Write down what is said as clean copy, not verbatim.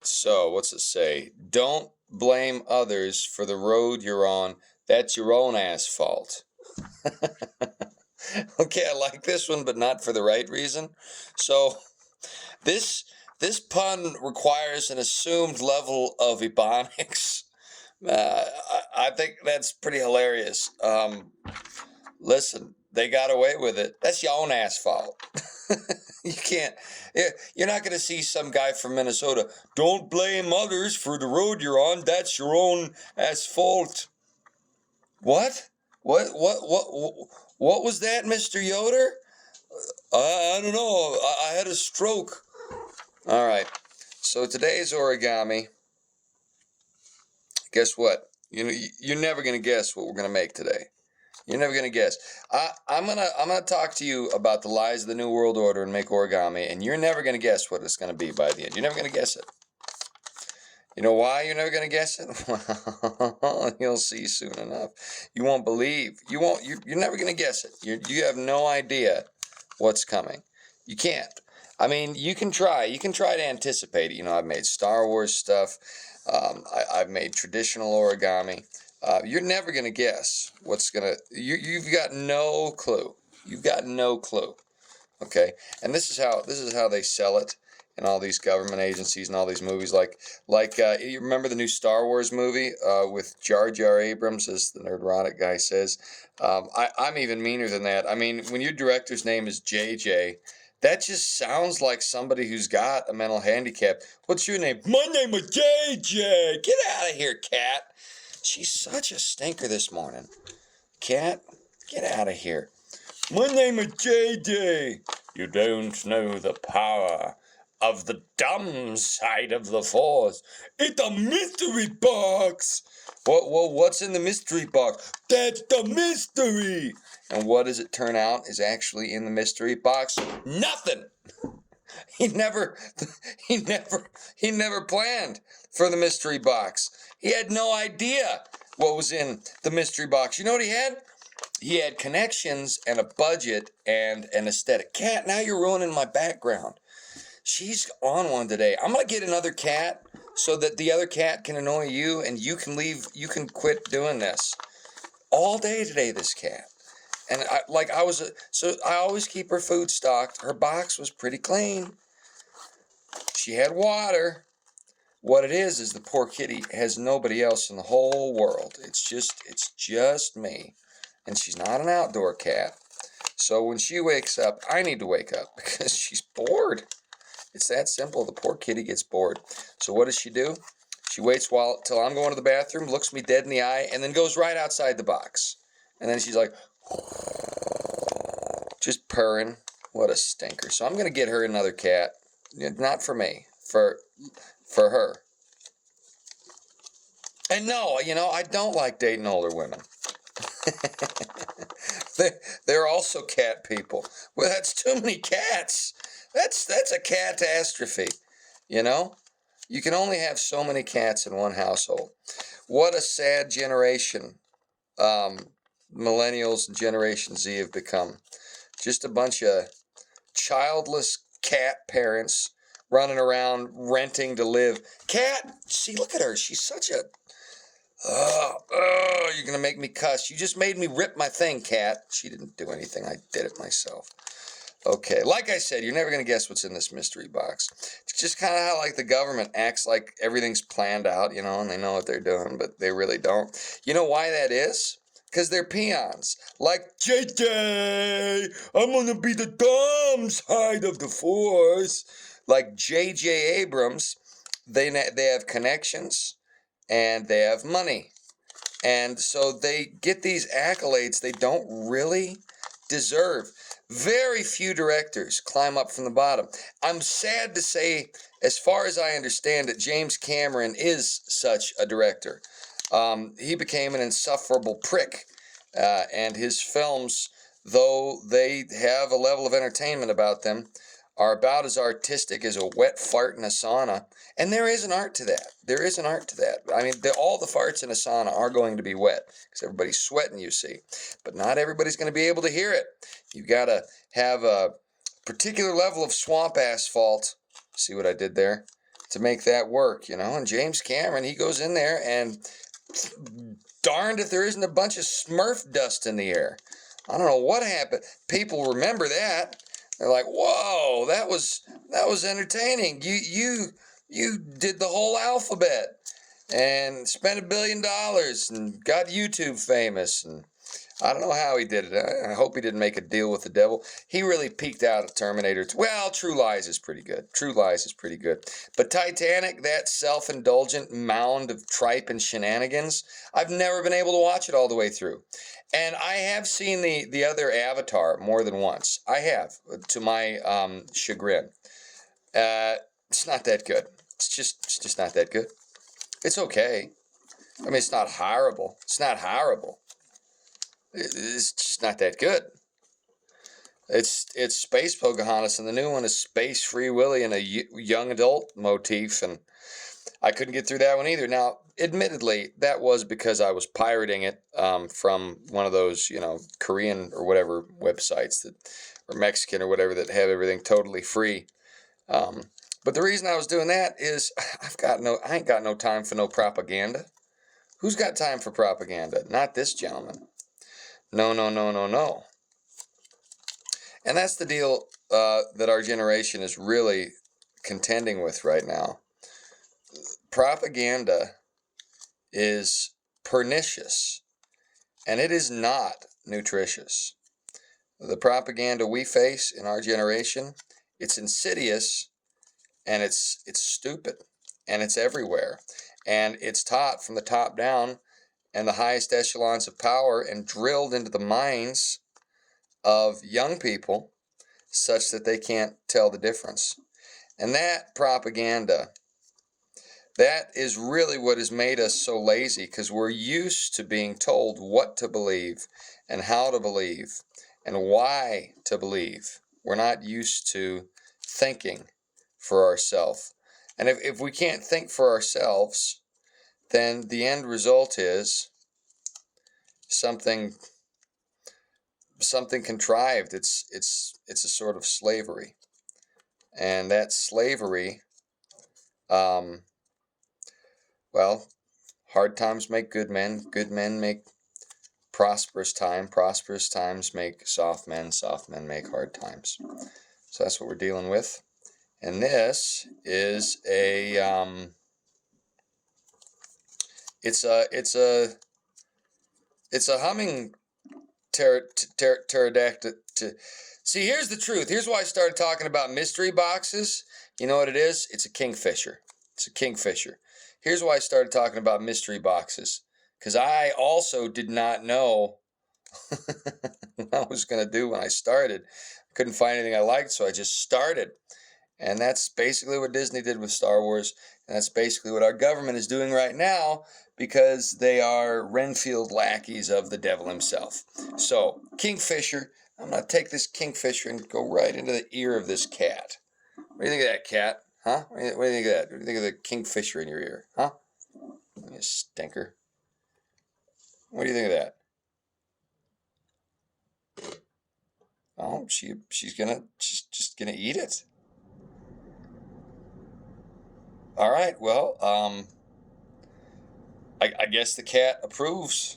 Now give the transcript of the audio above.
So, what's it say? Don't blame others for the road you're on. That's your own asphalt. Okay, I like this one, but not for the right reason. So, this this pun requires an assumed level of ebonics. I think that's pretty hilarious. Listen, they got away with it. That's your own asphalt. You can't. You're not going to see some guy from Minnesota. Don't blame others for the road you're on. That's your own asphalt. What? What was that, Mr. Yoder? I don't know. I had a stroke. All right. So today's origami. Guess what? You're never going to guess what we're going to make today. You're never gonna guess. I'm gonna talk to you about the lies of the New World Order and make origami, and you're never gonna guess what it's gonna be by the end. You're never gonna guess it. You know why you're never gonna guess it? Well, you'll see soon enough. You won't believe. You won't. You're never gonna guess it. You have no idea what's coming. You can't. I mean, you can try. You can try to anticipate it. You know, I've made Star Wars stuff. I've made traditional origami. You're never going to guess what's going to. You've got no clue. You've got no clue. Okay, and this is how they sell it in all these government agencies and all these movies. Like you remember the new Star Wars movie with Jar Jar Abrams, as the nerdrotic guy says. I'm even meaner than that. I mean, when your director's name is JJ. That just sounds like somebody who's got a mental handicap. What's your name? My name is JJ. Get out of here, cat. She's such a stinker this morning. Cat, get out of here. My name is JJ. You don't know the power of the dumb side of the force. It's a mystery box. What's in the mystery box? That's the mystery. And what does it turn out is actually in the mystery box? Nothing. He never planned for the mystery box. He had no idea what was in the mystery box. You know what he had? He had connections and a budget and an aesthetic. Cat, now you're ruining my background. She's on one today. I'm going to get another cat so that the other cat can annoy you and you can leave. You can quit doing this. All day today, this cat. And so I always keep her food stocked. Her box was pretty clean. She had water. What it is the poor kitty has nobody else in the whole world. It's just me. And she's not an outdoor cat. So when she wakes up, I need to wake up because she's bored. It's that simple. The poor kitty gets bored. So what does she do? She waits till I'm going to the bathroom, looks me dead in the eye, and then goes right outside the box. And then she's like, just purring. What a stinker. So I'm going to get her another cat. Not for me. For her. And no, I don't like dating older women. They're also cat people. Well, that's too many cats. That's a catastrophe. You can only have so many cats in one household. What a sad generation millennials and Generation Z have become. Just a bunch of childless cat parents running around renting to live. Cat, see, look at her. She's such a... you're going to make me cuss. You just made me rip my thing, cat. She didn't do anything. I did it myself. Okay, like I said, you're never going to guess what's in this mystery box. It's just kind of how the government acts like everything's planned out, and they know what they're doing, but they really don't. You know why that is? Because they're peons. Like, JJ, I'm going to be the dumb side of the force. Like J.J. Abrams, they have connections and they have money. And so they get these accolades they don't really deserve. Very few directors climb up from the bottom. I'm sad to say, as far as I understand it, James Cameron is such a director. He became an insufferable prick, and his films, though they have a level of entertainment about them, are about as artistic as a wet fart in a sauna. And there is an art to that. There is an art to that. I mean, all the farts in a sauna are going to be wet because everybody's sweating, you see. But not everybody's going to be able to hear it. You've got to have a particular level of swamp asphalt. See what I did there? to make that work, you know. And James Cameron, he goes in there and darned if there isn't a bunch of Smurf dust in the air. I don't know what happened. People remember that. They're like, "Whoa, that was entertaining. You did the whole alphabet and spent $1 billion and got YouTube famous." And I don't know how he did it. I hope he didn't make a deal with the devil. He really peaked out at Terminator 2. Well, True Lies is pretty good. True Lies is pretty good. But Titanic, that self-indulgent mound of tripe and shenanigans, I've never been able to watch it all the way through. And I have seen the other Avatar more than once. I have, to my chagrin. It's not that good. It's just not that good. It's okay. I mean, it's not horrible. It's not horrible. It's just not that good. It's Space Pocahontas, and the new one is Space Free Willy and a young adult motif, and I couldn't get through that one either. Now, admittedly, that was because I was pirating it from one of those, you know, Korean or whatever websites that, or Mexican or whatever, that have everything totally free. But the reason I was doing that is I ain't got no time for no propaganda. Who's got time for propaganda? Not this gentleman. No, no, no, no, no. And that's the deal that our generation is really contending with right now. Propaganda is pernicious, and it is not nutritious. The propaganda we face in our generation, it's insidious, and it's stupid, and it's everywhere, and it's taught from the top down and the highest echelons of power and drilled into the minds of young people such that they can't tell the difference. And that propaganda, that is really what has made us so lazy, because we're used to being told what to believe and how to believe and why to believe. We're not used to thinking for ourselves. And if we can't think for ourselves, then the end result is something contrived. It's a sort of slavery, and that slavery, well, hard times make good men make prosperous times make soft men make hard times. So that's what we're dealing with, and this is it's a humming pterodactyl. See, here's the truth. Here's why I started talking about mystery boxes. You know what it is? It's a kingfisher. It's a kingfisher. Here's why I started talking about mystery boxes. Because I also did not know what I was going to do when I started. I couldn't find anything I liked, so I just started. And that's basically what Disney did with Star Wars. And that's basically what our government is doing right now, because they are Renfield lackeys of the devil himself. So, Kingfisher, I'm going to take this kingfisher and go right into the ear of this cat. What do you think of that, cat? Huh? What do you think of that? What do you think of the kingfisher in your ear? Huh? You stinker. What do you think of that? Oh, she's just gonna eat it. All right, well, I guess the cat approves.